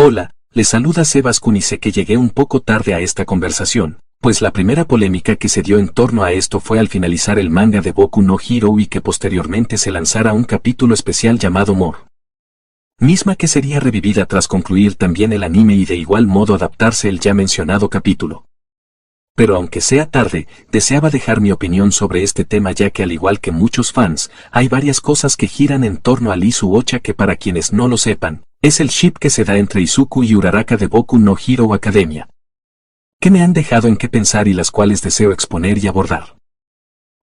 Hola, les saluda Sebas Kun y sé que llegué un poco tarde a esta conversación, pues la primera polémica que se dio en torno a esto fue al finalizar el manga de Boku no Hero y que posteriormente se lanzara un capítulo especial llamado More. Misma que sería revivida tras concluir también el anime y de igual modo adaptarse el ya mencionado capítulo. Pero aunque sea tarde, deseaba dejar mi opinión sobre este tema ya que al igual que muchos fans, hay varias cosas que giran en torno a Lee Suocha que para quienes no lo sepan, es el ship que se da entre Izuku y Uraraka de Boku no Hero Academia. Que me han dejado en qué pensar y las cuales deseo exponer y abordar.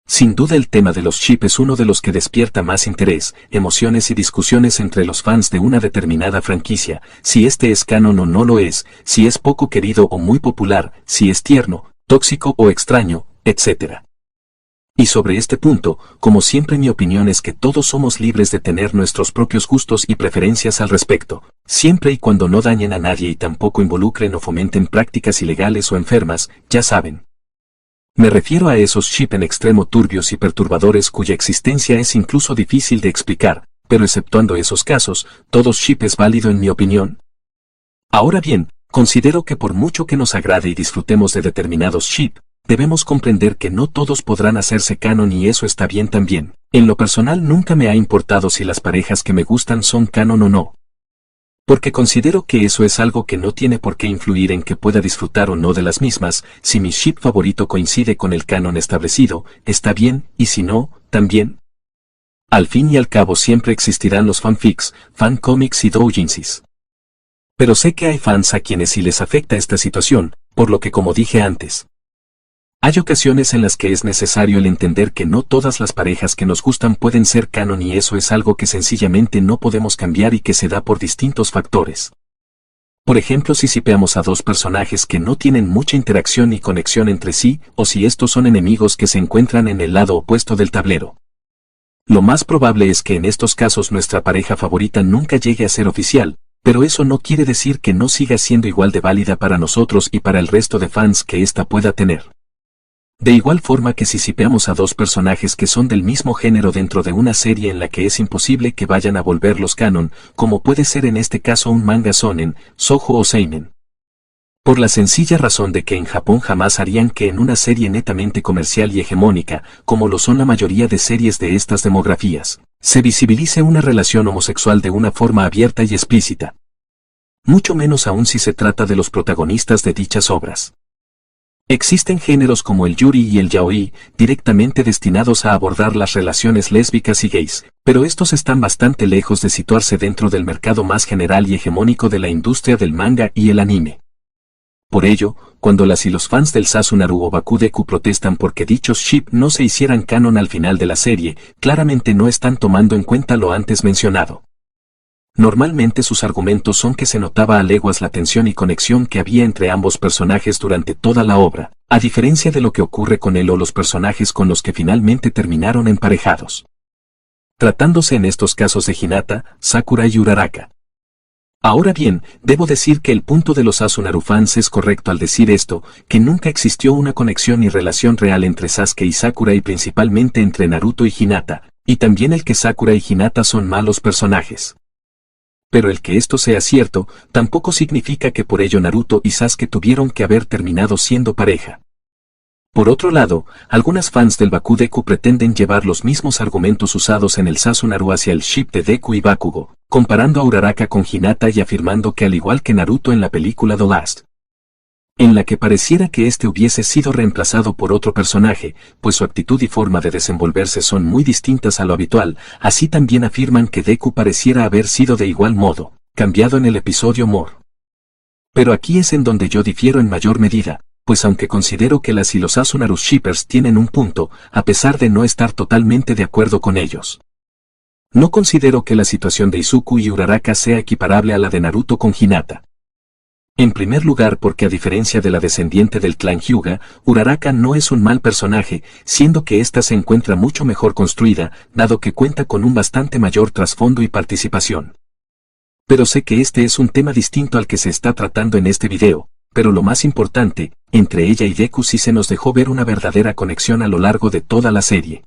Sin duda el tema de los ships es uno de los que despierta más interés, emociones y discusiones entre los fans de una determinada franquicia, si este es canon o no lo es, si es poco querido o muy popular, si es tierno, tóxico o extraño, etc. Y sobre este punto, como siempre mi opinión es que todos somos libres de tener nuestros propios gustos y preferencias al respecto, siempre y cuando no dañen a nadie y tampoco involucren o fomenten prácticas ilegales o enfermas, ya saben. Me refiero a esos ships en extremo turbios y perturbadores cuya existencia es incluso difícil de explicar, pero exceptuando esos casos, todo ship es válido en mi opinión. Ahora bien, considero que por mucho que nos agrade y disfrutemos de determinados ships, debemos comprender que no todos podrán hacerse canon y eso está bien también. En lo personal nunca me ha importado si las parejas que me gustan son canon o no. Porque considero que eso es algo que no tiene por qué influir en que pueda disfrutar o no de las mismas, si mi ship favorito coincide con el canon establecido, está bien, y si no, también. Al fin y al cabo siempre existirán los fanfics, fancomics y doujinsis. Pero sé que hay fans a quienes sí les afecta esta situación, por lo que como dije antes, hay ocasiones en las que es necesario el entender que no todas las parejas que nos gustan pueden ser canon y eso es algo que sencillamente no podemos cambiar y que se da por distintos factores. Por ejemplo, si shipeamos a dos personajes que no tienen mucha interacción ni conexión entre sí, o si estos son enemigos que se encuentran en el lado opuesto del tablero. Lo más probable es que en estos casos nuestra pareja favorita nunca llegue a ser oficial, pero eso no quiere decir que no siga siendo igual de válida para nosotros y para el resto de fans que ésta pueda tener. De igual forma que si shipeamos a dos personajes que son del mismo género dentro de una serie en la que es imposible que vayan a volverlos canon, como puede ser en este caso un manga shonen, shoujo o seinen. Por la sencilla razón de que en Japón jamás harían que en una serie netamente comercial y hegemónica, como lo son la mayoría de series de estas demografías, se visibilice una relación homosexual de una forma abierta y explícita. Mucho menos aún si se trata de los protagonistas de dichas obras. Existen géneros como el yuri y el yaoi, directamente destinados a abordar las relaciones lésbicas y gays, pero estos están bastante lejos de situarse dentro del mercado más general y hegemónico de la industria del manga y el anime. Por ello, cuando las y los fans del Sasunaru o Bakudeku protestan porque dichos ship no se hicieran canon al final de la serie, claramente no están tomando en cuenta lo antes mencionado. Normalmente sus argumentos son que se notaba a leguas la tensión y conexión que había entre ambos personajes durante toda la obra, a diferencia de lo que ocurre con él o los personajes con los que finalmente terminaron emparejados. Tratándose en estos casos de Hinata, Sakura y Uraraka. Ahora bien, debo decir que el punto de los Sasunaru fans es correcto al decir esto, que nunca existió una conexión y relación real entre Sasuke y Sakura y principalmente entre Naruto y Hinata, y también el que Sakura y Hinata son malos personajes. Pero el que esto sea cierto, tampoco significa que por ello Naruto y Sasuke tuvieron que haber terminado siendo pareja. Por otro lado, algunas fans del Bakudeku pretenden llevar los mismos argumentos usados en el Sasunaru hacia el ship de Deku y Bakugo, comparando a Uraraka con Hinata y afirmando que al igual que Naruto en la película The Last, en la que pareciera que este hubiese sido reemplazado por otro personaje, pues su actitud y forma de desenvolverse son muy distintas a lo habitual, así también afirman que Deku pareciera haber sido de igual modo, cambiado en el episodio More. Pero aquí es en donde yo difiero en mayor medida, pues aunque considero que las y los Sasunaru shippers tienen un punto, a pesar de no estar totalmente de acuerdo con ellos. No considero que la situación de Izuku y Uraraka sea equiparable a la de Naruto con Hinata. En primer lugar porque a diferencia de la descendiente del clan Hyuga, Uraraka no es un mal personaje, siendo que ésta se encuentra mucho mejor construida, dado que cuenta con un bastante mayor trasfondo y participación. Pero sé que este es un tema distinto al que se está tratando en este video, pero lo más importante, entre ella y Deku sí se nos dejó ver una verdadera conexión a lo largo de toda la serie.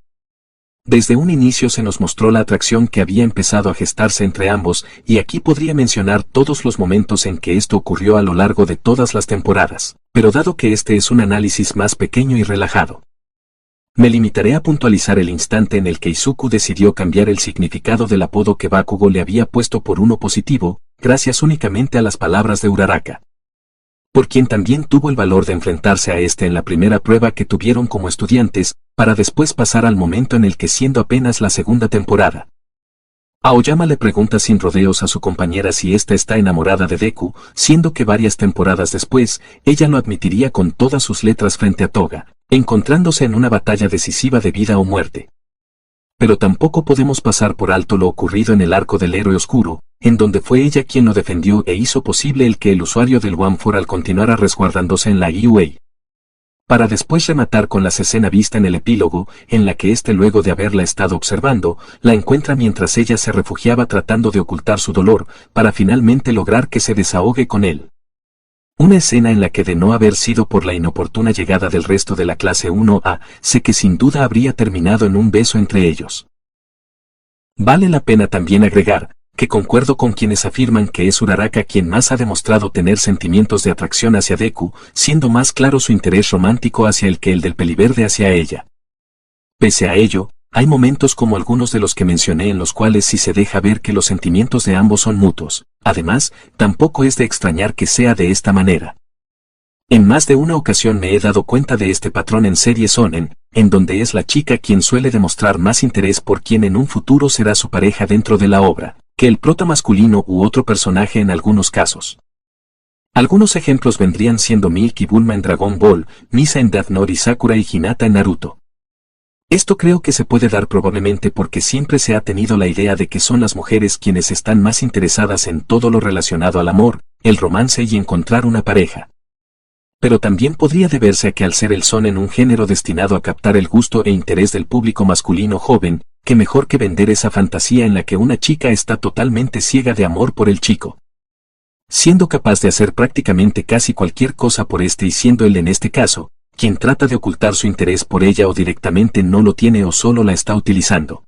Desde un inicio se nos mostró la atracción que había empezado a gestarse entre ambos, y aquí podría mencionar todos los momentos en que esto ocurrió a lo largo de todas las temporadas, pero dado que este es un análisis más pequeño y relajado, me limitaré a puntualizar el instante en el que Izuku decidió cambiar el significado del apodo que Bakugo le había puesto por uno positivo, gracias únicamente a las palabras de Uraraka, por quien también tuvo el valor de enfrentarse a este en la primera prueba que tuvieron como estudiantes, para después pasar al momento en el que, siendo apenas la segunda temporada, Aoyama le pregunta sin rodeos a su compañera si ésta está enamorada de Deku, siendo que varias temporadas después, ella lo admitiría con todas sus letras frente a Toga, encontrándose en una batalla decisiva de vida o muerte. Pero tampoco podemos pasar por alto lo ocurrido en el arco del héroe oscuro, en donde fue ella quien lo defendió e hizo posible el que el usuario del OneFor continuara resguardándose en la UA. Para después rematar con la escena vista en el epílogo, en la que éste, luego de haberla estado observando, la encuentra mientras ella se refugiaba tratando de ocultar su dolor, para finalmente lograr que se desahogue con él. Una escena en la que, de no haber sido por la inoportuna llegada del resto de la clase 1A, sé que sin duda habría terminado en un beso entre ellos. Vale la pena también agregar, que concuerdo con quienes afirman que es Uraraka quien más ha demostrado tener sentimientos de atracción hacia Deku, siendo más claro su interés romántico hacia él que el del peliverde hacia ella. Pese a ello, hay momentos como algunos de los que mencioné en los cuales sí se deja ver que los sentimientos de ambos son mutuos. Además, tampoco es de extrañar que sea de esta manera. En más de una ocasión me he dado cuenta de este patrón en series shonen, en donde es la chica quien suele demostrar más interés por quien en un futuro será su pareja dentro de la obra, que el prota masculino u otro personaje en algunos casos. Algunos ejemplos vendrían siendo Milk y Bulma en Dragon Ball, Misa en Death Note y Sakura y Hinata en Naruto. Esto creo que se puede dar probablemente porque siempre se ha tenido la idea de que son las mujeres quienes están más interesadas en todo lo relacionado al amor, el romance y encontrar una pareja. Pero también podría deberse a que al ser el shonen un género destinado a captar el gusto e interés del público masculino joven, que mejor que vender esa fantasía en la que una chica está totalmente ciega de amor por el chico, siendo capaz de hacer prácticamente casi cualquier cosa por este y siendo él en este caso, quien trata de ocultar su interés por ella o directamente no lo tiene o solo la está utilizando.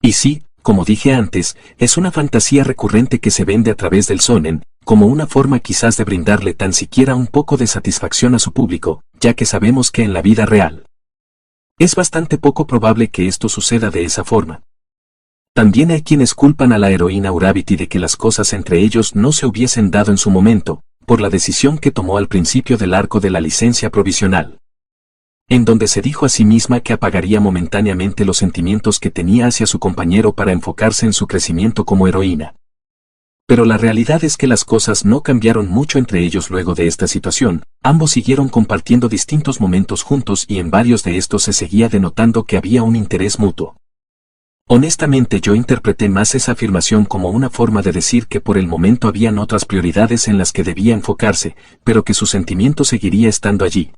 Y sí, como dije antes, es una fantasía recurrente que se vende a través del shonen, como una forma quizás de brindarle tan siquiera un poco de satisfacción a su público, ya que sabemos que en la vida real es bastante poco probable que esto suceda de esa forma. También hay quienes culpan a la heroína Urabiti de que las cosas entre ellos no se hubiesen dado en su momento, por la decisión que tomó al principio del arco de la licencia provisional, en donde se dijo a sí misma que apagaría momentáneamente los sentimientos que tenía hacia su compañero para enfocarse en su crecimiento como heroína. Pero la realidad es que las cosas no cambiaron mucho entre ellos luego de esta situación, ambos siguieron compartiendo distintos momentos juntos y en varios de estos se seguía denotando que había un interés mutuo. Honestamente yo interpreté más esa afirmación como una forma de decir que por el momento habían otras prioridades en las que debía enfocarse, pero que su sentimiento seguiría estando allí.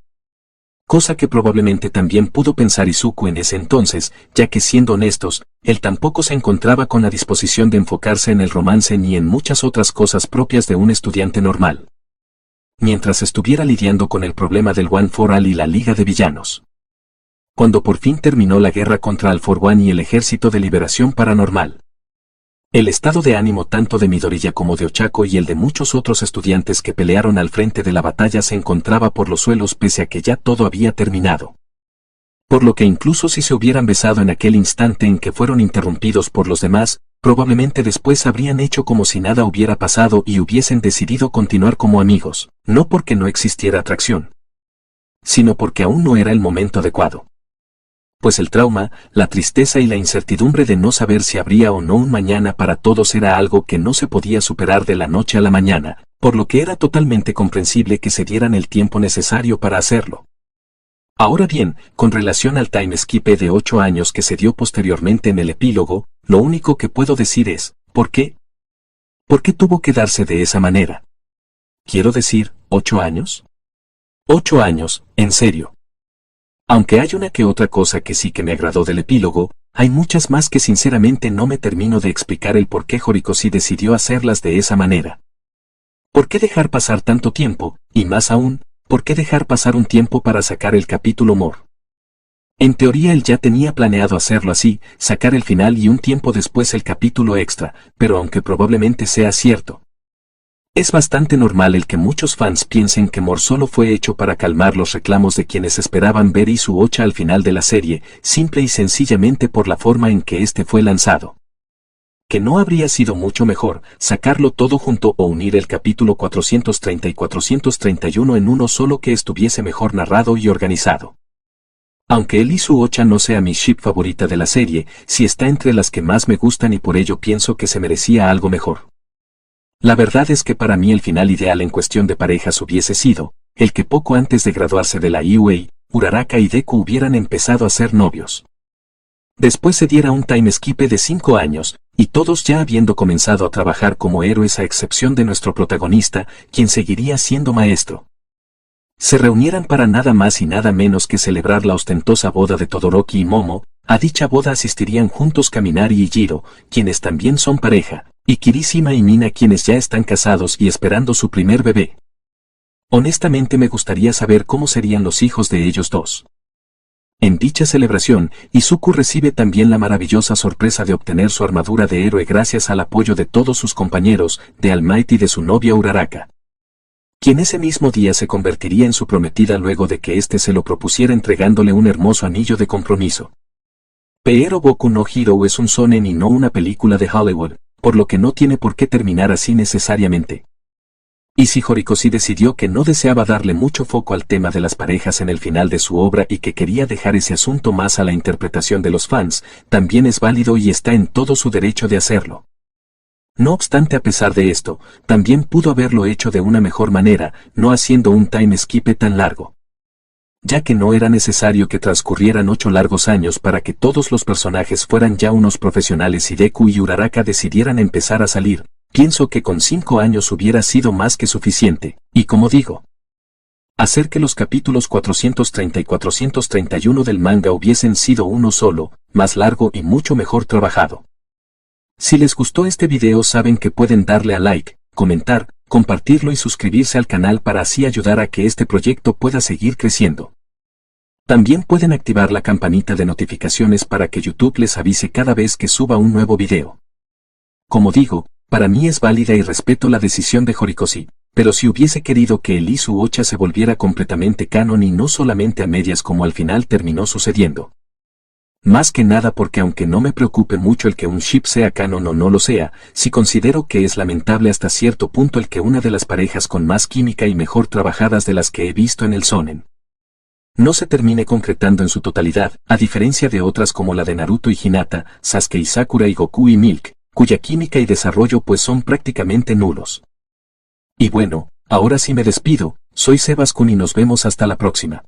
Cosa que probablemente también pudo pensar Izuku en ese entonces, ya que siendo honestos, él tampoco se encontraba con la disposición de enfocarse en el romance ni en muchas otras cosas propias de un estudiante normal, mientras estuviera lidiando con el problema del One for All y la Liga de Villanos. Cuando por fin terminó la guerra contra All for One y el Ejército de Liberación Paranormal, el estado de ánimo tanto de Midoriya como de Ochako y el de muchos otros estudiantes que pelearon al frente de la batalla se encontraba por los suelos pese a que ya todo había terminado. Por lo que incluso si se hubieran besado en aquel instante en que fueron interrumpidos por los demás, probablemente después habrían hecho como si nada hubiera pasado y hubiesen decidido continuar como amigos, no porque no existiera atracción, sino porque aún no era el momento adecuado. Pues el trauma, la tristeza y la incertidumbre de no saber si habría o no un mañana para todos era algo que no se podía superar de la noche a la mañana, por lo que era totalmente comprensible que se dieran el tiempo necesario para hacerlo. Ahora bien, con relación al time skip de 8 años que se dio posteriormente en el epílogo, lo único que puedo decir es, ¿por qué? ¿Por qué tuvo que darse de esa manera? Quiero decir, ¿8 años? 8 años, en serio. Aunque hay una que otra cosa que sí que me agradó del epílogo, hay muchas más que sinceramente no me termino de explicar el por qué Horikoshi decidió hacerlas de esa manera. ¿Por qué dejar pasar tanto tiempo, y más aún, por qué dejar pasar un tiempo para sacar el capítulo More? En teoría él ya tenía planeado hacerlo así, sacar el final y un tiempo después el capítulo extra, pero aunque probablemente sea cierto, es bastante normal el que muchos fans piensen que More solo fue hecho para calmar los reclamos de quienes esperaban ver Isu Ocha al final de la serie, simple y sencillamente por la forma en que este fue lanzado. ¿Que no habría sido mucho mejor sacarlo todo junto o unir el capítulo 430 y 431 en uno solo que estuviese mejor narrado y organizado? Aunque el Isu Ocha no sea mi ship favorita de la serie, sí está entre las que más me gustan y por ello pienso que se merecía algo mejor. La verdad es que para mí el final ideal en cuestión de parejas hubiese sido el que poco antes de graduarse de la UA, Uraraka y Deku hubieran empezado a ser novios. Después se diera un time skip de 5 años, y todos ya habiendo comenzado a trabajar como héroes a excepción de nuestro protagonista, quien seguiría siendo maestro. Se reunieran para nada más y nada menos que celebrar la ostentosa boda de Todoroki y Momo. A dicha boda asistirían juntos Kaminari y Jiro, quienes también son pareja, y Kirishima y Mina quienes ya están casados y esperando su primer bebé. Honestamente me gustaría saber cómo serían los hijos de ellos dos. En dicha celebración, Izuku recibe también la maravillosa sorpresa de obtener su armadura de héroe gracias al apoyo de todos sus compañeros, de All Might y de su novia Uraraka, quien ese mismo día se convertiría en su prometida luego de que éste se lo propusiera entregándole un hermoso anillo de compromiso. Pero Boku no Hero es un shonen y no una película de Hollywood, por lo que no tiene por qué terminar así necesariamente. Y si Horikoshi decidió que no deseaba darle mucho foco al tema de las parejas en el final de su obra y que quería dejar ese asunto más a la interpretación de los fans, también es válido y está en todo su derecho de hacerlo. No obstante, a pesar de esto, también pudo haberlo hecho de una mejor manera, no haciendo un time skip tan largo, ya que no era necesario que transcurrieran 8 largos años para que todos los personajes fueran ya unos profesionales y Deku y Uraraka decidieran empezar a salir. Pienso que con 5 años hubiera sido más que suficiente, y como digo, hacer que los capítulos 430 y 431 del manga hubiesen sido uno solo, más largo y mucho mejor trabajado. Si les gustó este video saben que pueden darle a like, comentar, compartirlo y suscribirse al canal para así ayudar a que este proyecto pueda seguir creciendo. También pueden activar la campanita de notificaciones para que YouTube les avise cada vez que suba un nuevo video. Como digo, para mí es válida y respeto la decisión de Horikoshi, pero si hubiese querido que el Isu Ocha se volviera completamente canon y no solamente a medias como al final terminó sucediendo. Más que nada porque aunque no me preocupe mucho el que un ship sea canon o no lo sea, sí considero que es lamentable hasta cierto punto el que una de las parejas con más química y mejor trabajadas de las que he visto en el shonen no se termine concretando en su totalidad, a diferencia de otras como la de Naruto y Hinata, Sasuke y Sakura y Goku y Milk, cuya química y desarrollo pues son prácticamente nulos. Y bueno, ahora sí me despido, soy Sebas Kun y nos vemos hasta la próxima.